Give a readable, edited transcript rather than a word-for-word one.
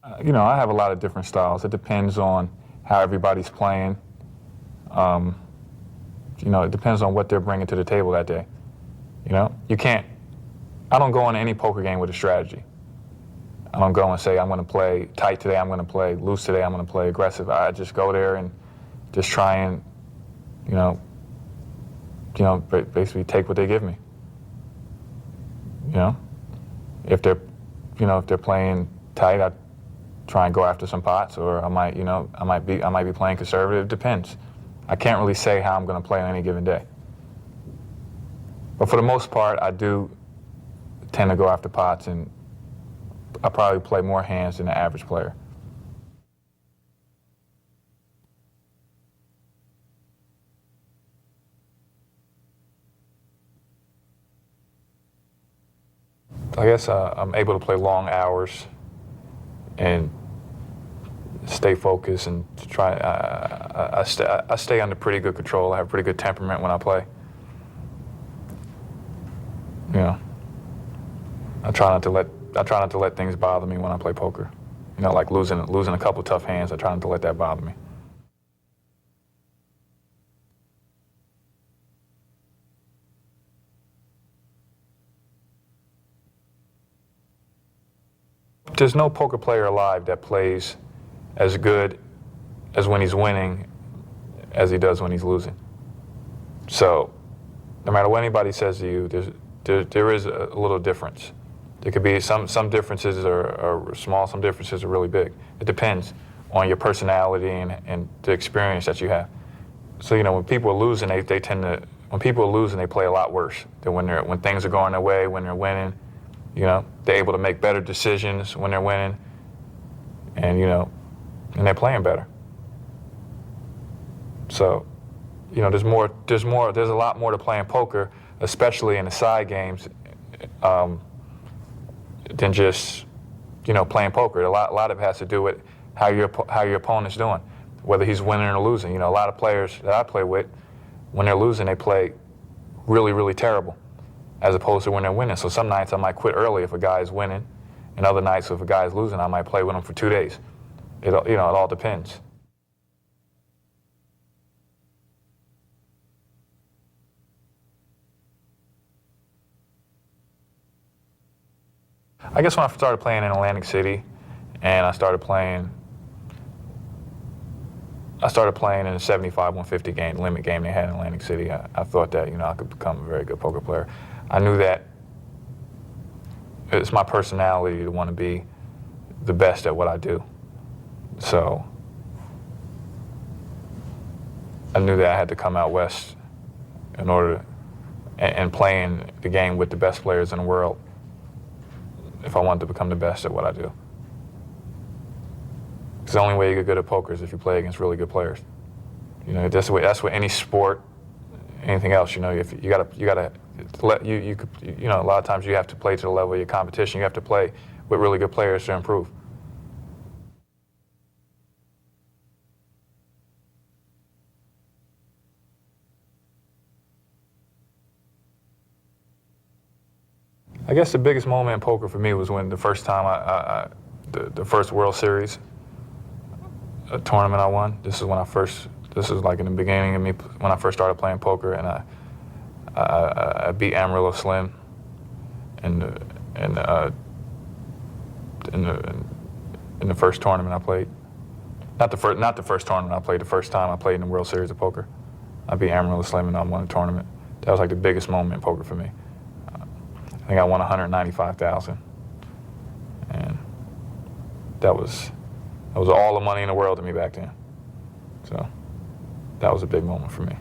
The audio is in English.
I have a lot of different styles. It depends on how everybody's playing. It depends on what they're bringing to the table that day. I don't go into any poker game with a strategy. I don't go and say, I'm going to play tight today, I'm going to play loose today, I'm going to play aggressive. I just go there and just try and, basically take what they give me. If they're playing tight, I try and go after some pots, or I might be playing conservative. It depends. I can't really say how I'm going to play on any given day. But for the most part, I do tend to go after pots, and I probably play more hands than the average player. I guess I'm able to play long hours and stay focused and to try. I stay under pretty good control. I have pretty good temperament when I play. I try not to let things bother me when I play poker. Like losing a couple tough hands. I try not to let that bother me. There's no poker player alive that plays as good as when he's winning as he does when he's losing. So, no matter what anybody says to you, there is a little difference. There could be some differences are small, some differences are really big. It depends on your personality and the experience that you have. So when people are losing, when people are losing, they play a lot worse than when things are going their way, when they're winning. They're able to make better decisions when they're winning, and and they're playing better. So, there's a lot more to playing poker, especially in the side games, than just playing poker. A lot of it has to do with how your opponent's doing, whether he's winning or losing. A lot of players that I play with, when they're losing, they play really, really terrible, as opposed to when they're winning. So some nights I might quit early if a guy is winning, and other nights if a guy is losing, I might play with him for 2 days. It all depends. I guess when I started playing in Atlantic City, and I started playing in the 75-150 game, limit game they had in Atlantic City, I thought that I could become a very good poker player. I knew that it's my personality to want to be the best at what I do. So I knew that I had to come out west in order and playing the game with the best players in the world if I wanted to become the best at what I do. It's the only way you get good at poker is if you play against really good players. That's what any sport, anything else. If you gotta let you could a lot of times you have to play to the level of your competition. You have to play with really good players to improve. I guess the biggest moment in poker for me was when the first time the first World Series tournament I won. This is like in the beginning of me when I first started playing poker, and I beat Amarillo Slim in the first tournament I played. Not the first tournament I played. The first time I played in the World Series of poker, I beat Amarillo Slim and I won the tournament. That was like the biggest moment in poker for me. I think I won $195,000, and that was all the money in the world to me back then. So that was a big moment for me.